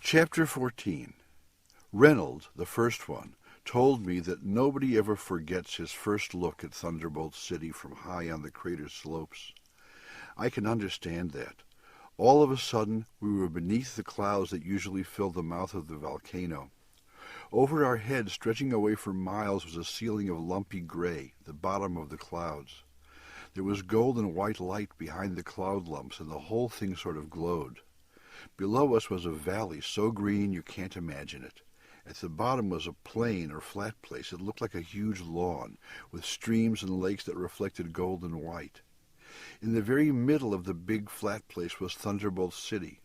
Chapter 14. Reynolds, the first one, told me that nobody ever forgets his first look at Thunderbolt City from high on the crater slopes. I can understand that. All of a sudden, we were beneath the clouds that usually fill the mouth of the volcano. Over our heads, stretching away for miles, was a ceiling of lumpy gray, the bottom of the clouds. There was gold and white light behind the cloud lumps, and the whole thing sort of glowed. Below us was a valley so green you can't imagine it. At the bottom was a plain or flat place. It looked like a huge lawn, with streams and lakes that reflected gold and white. In the very middle of the big flat place was Thunderbolt City.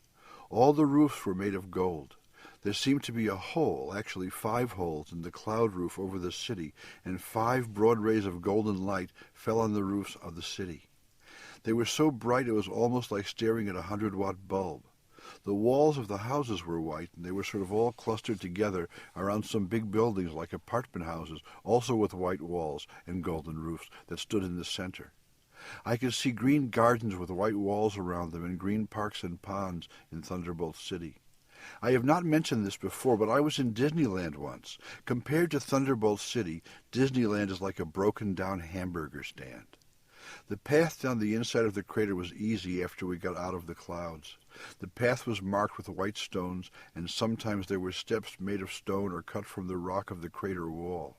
All the roofs were made of gold. There seemed to be a hole, actually 5 holes, in the cloud roof over the city, and 5 broad rays of golden light fell on the roofs of the city. They were so bright it was almost like staring at a 100-watt bulb. The walls of the houses were white, and they were sort of all clustered together around some big buildings like apartment houses, also with white walls and golden roofs, that stood in the center. I could see green gardens with white walls around them and green parks and ponds in Thunderbolt City. I have not mentioned this before, but I was in Disneyland once. Compared to Thunderbolt City, Disneyland is like a broken-down hamburger stand. The path down the inside of the crater was easy after we got out of the clouds. The path was marked with white stones, and sometimes there were steps made of stone or cut from the rock of the crater wall.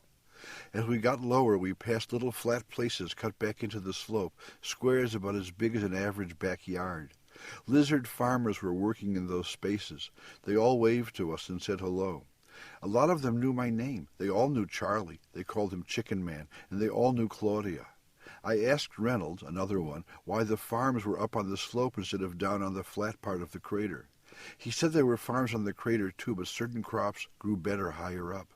As we got lower, we passed little flat places cut back into the slope, squares about as big as an average backyard. Lizard farmers were working in those spaces. They all waved to us and said hello. A lot of them knew my name. They all knew Charlie. They called him Chicken Man, and they all knew Claudia. I asked Reynolds, another one, why the farms were up on the slope instead of down on the flat part of the crater. He said there were farms on the crater too, but certain crops grew better higher up.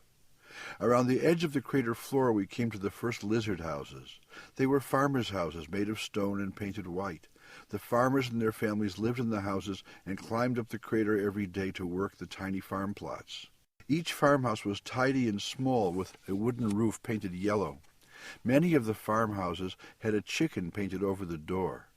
Around the edge of the crater floor we came to the first lizard houses. They were farmers' houses made of stone and painted white. The farmers and their families lived in the houses and climbed up the crater every day to work the tiny farm plots. Each farmhouse was tidy and small, with a wooden roof painted yellow. Many of the farmhouses had a chicken painted over the door.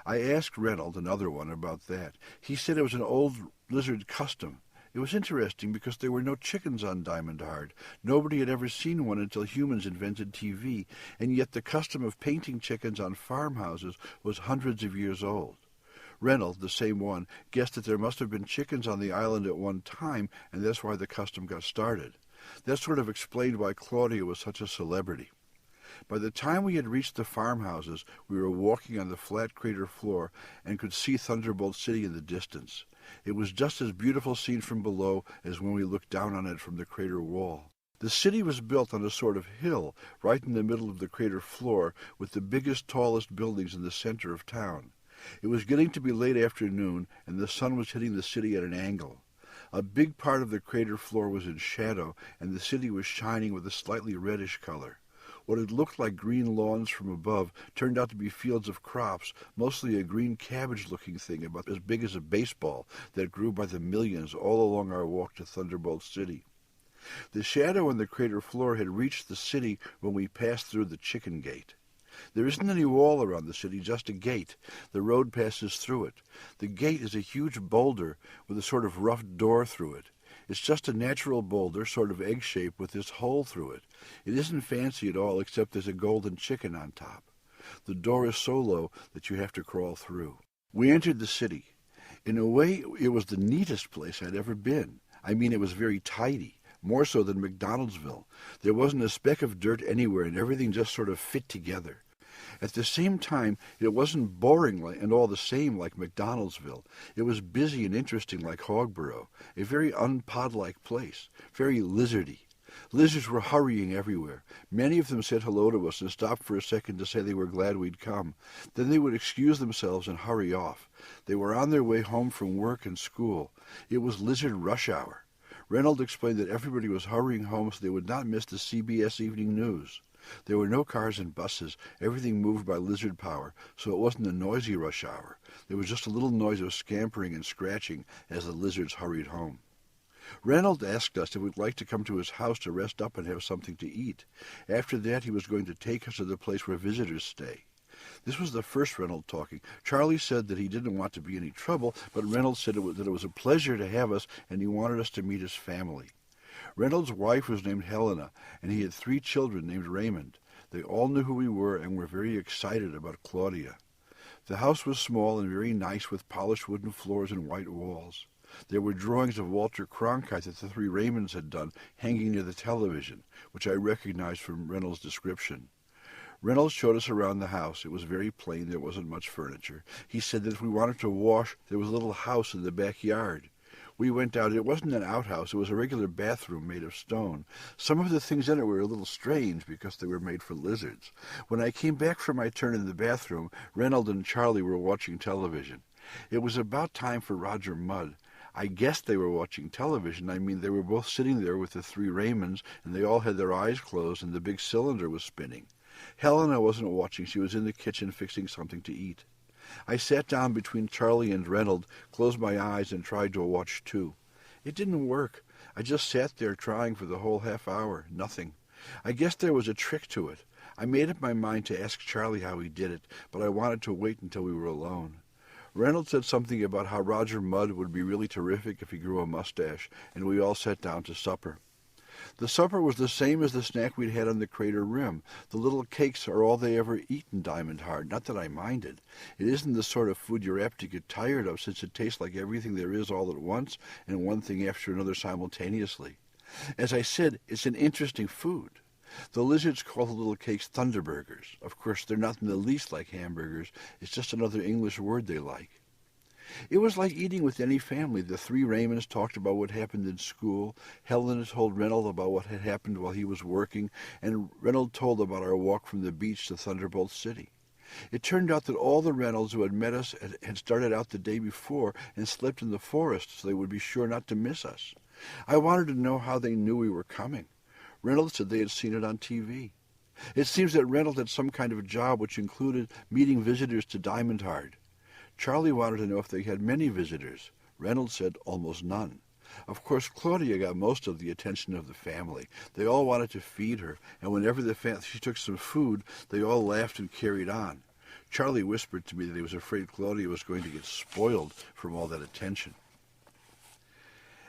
I asked Reynolds, another one, about that. He said it was an old lizard custom. It was interesting because there were no chickens on Diamond Hard. Nobody had ever seen one until humans invented TV, and yet the custom of painting chickens on farmhouses was hundreds of years old. Reynolds, the same one, guessed that there must have been chickens on the island at one time, and that's why the custom got started. That sort of explained why Claudia was such a celebrity. By the time we had reached the farmhouses, we were walking on the flat crater floor and could see Thunderbolt City in the distance. It was just as beautiful seen from below as when we looked down on it from the crater wall. The city was built on a sort of hill right in the middle of the crater floor, with the biggest, tallest buildings in the center of town. It was getting to be late afternoon, and the sun was hitting the city at an angle. A big part of the crater floor was in shadow, and the city was shining with a slightly reddish color. What had looked like green lawns from above turned out to be fields of crops, mostly a green cabbage-looking thing about as big as a baseball that grew by the millions all along our walk to Thunderbolt City. The shadow on the crater floor had reached the city when we passed through the chicken gate. There isn't any wall around the city, just a gate. The road passes through it. The gate is a huge boulder with a sort of rough door through it. It's just a natural boulder, sort of egg-shaped, with this hole through it. It isn't fancy at all, except there's a golden chicken on top. The door is so low that you have to crawl through. We entered the city. In a way, it was the neatest place I'd ever been. I mean, it was very tidy, more so than McDonaldsville. There wasn't a speck of dirt anywhere, and everything just sort of fit together. At the same time, it wasn't boring and all the same like McDonaldsville. It was busy and interesting like Hogborough, a very unpod-like place, very lizardy. Lizards were hurrying everywhere. Many of them said hello to us and stopped for a second to say they were glad we'd come. Then they would excuse themselves and hurry off. They were on their way home from work and school. It was lizard rush hour. Reynolds explained that everybody was hurrying home so they would not miss the CBS Evening News. There were no cars and buses. Everything moved by lizard power, so it wasn't a noisy rush hour. There was just a little noise of scampering and scratching as the lizards hurried home. Reynolds asked us if we'd like to come to his house to rest up and have something to eat. After that, he was going to take us to the place where visitors stay. This was the first Reynolds talking. Charlie said that he didn't want to be any trouble, but Reynolds said that it was a pleasure to have us, and he wanted us to meet his family. Reynolds' wife was named Helena, and he had 3 children named Raymond. They all knew who we were and were very excited about Claudia. The house was small and very nice, with polished wooden floors and white walls. There were drawings of Walter Cronkite that the 3 Raymonds had done hanging near the television, which I recognized from Reynolds' description. Reynolds showed us around the house. It was very plain. There wasn't much furniture. He said that if we wanted to wash, there was a little house in the backyard. We went out. It wasn't an outhouse. It was a regular bathroom made of stone. Some of the things in it were a little strange because they were made for lizards. When I came back from my turn in the bathroom, Reynolds and Charlie were watching television. It was about time for Roger Mudd. I guessed they were watching television. I mean, they were both sitting there with the 3 Raymonds, and they all had their eyes closed, and the big cylinder was spinning. Helena wasn't watching. She was in the kitchen fixing something to eat. I sat down between Charlie and Reynolds, closed my eyes, and tried to watch too. It didn't work. I just sat there trying for the whole half hour. Nothing. I guess there was a trick to it. I made up my mind to ask Charlie how he did it, but I wanted to wait until we were alone. Reynolds said something about how Roger Mudd would be really terrific if he grew a mustache, and we all sat down to supper. The supper was the same as the snack we'd had on the crater rim. The little cakes are all they ever eat in Diamond Heart. Not that I minded. It isn't the sort of food you're apt to get tired of, since it tastes like everything there is all at once and one thing after another simultaneously. As I said, it's an interesting food. The lizards call the little cakes Thunderburgers. Of course, they're not in the least like hamburgers. It's just another English word they like. It was like eating with any family. The 3 Raymonds talked about what happened in school. Helena told Reynolds about what had happened while he was working, and Reynolds told about our walk from the beach to Thunderbolt City. It turned out that all the Reynolds who had met us had started out the day before and slept in the forest so they would be sure not to miss us. I wanted to know how they knew we were coming. Reynolds said they had seen it on TV. It seems that Reynolds had some kind of a job which included meeting visitors to Diamond Heart. Charlie wanted to know if they had many visitors. Reynolds said almost none. Of course, Claudia got most of the attention of the family. They all wanted to feed her, and whenever she took some food, they all laughed and carried on. Charlie whispered to me that he was afraid Claudia was going to get spoiled from all that attention.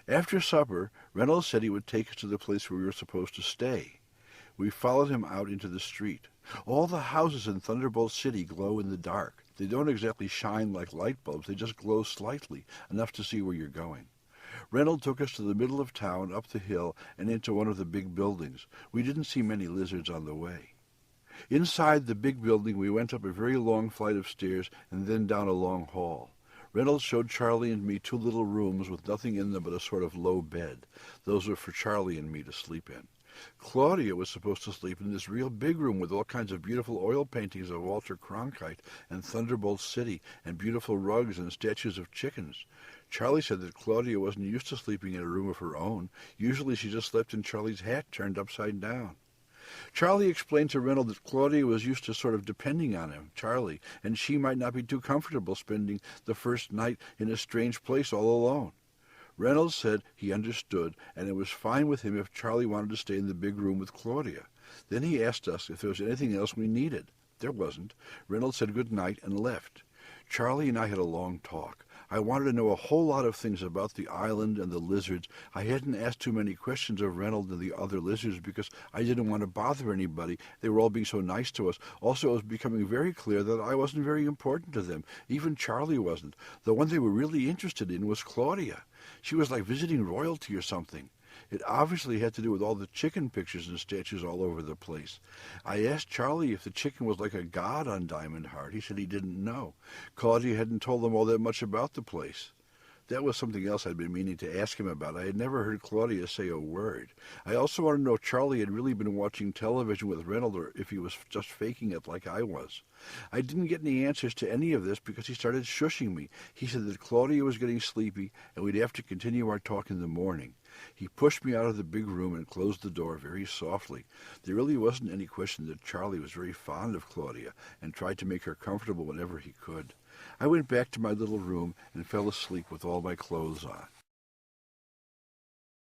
After supper, Reynolds said he would take us to the place where we were supposed to stay. We followed him out into the street. All the houses in Thunderbolt City glow in the dark. They don't exactly shine like light bulbs. They just glow slightly, enough to see where you're going. Reynolds took us to the middle of town, up the hill, and into one of the big buildings. We didn't see many lizards on the way. Inside the big building, we went up a very long flight of stairs and then down a long hall. Reynolds showed Charlie and me 2 little rooms with nothing in them but a sort of low bed. Those were for Charlie and me to sleep in. Claudia was supposed to sleep in this real big room with all kinds of beautiful oil paintings of Walter Cronkite and Thunderbolt City and beautiful rugs and statues of chickens. Charlie said that Claudia wasn't used to sleeping in a room of her own. Usually she just slept in Charlie's hat turned upside down. Charlie explained to Reynolds that Claudia was used to sort of depending on him, Charlie, and she might not be too comfortable spending the first night in a strange place all alone. Reynolds said he understood, and it was fine with him if Charlie wanted to stay in the big room with Claudia. Then he asked us if there was anything else we needed. There wasn't. Reynolds said good night and left. Charlie and I had a long talk. I wanted to know a whole lot of things about the island and the lizards. I hadn't asked too many questions of Reynolds and the other lizards because I didn't want to bother anybody. They were all being so nice to us. Also, it was becoming very clear that I wasn't very important to them. Even Charlie wasn't. The one they were really interested in was Claudia. She was like visiting royalty or something. It obviously had to do with all the chicken pictures and statues all over the place. I asked Charlie if the chicken was like a god on Diamond Heart. He said he didn't know. Claudia hadn't told them all that much about the place. That was something else I'd been meaning to ask him about. I had never heard Claudia say a word. I also wanted to know if Charlie had really been watching television with Reynolds or if he was just faking it like I was. I didn't get any answers to any of this because he started shushing me. He said that Claudia was getting sleepy and we'd have to continue our talk in the morning. He pushed me out of the big room and closed the door very softly. There really wasn't any question that Charlie was very fond of Claudia and tried to make her comfortable whenever he could. I went back to my little room and fell asleep with all my clothes on.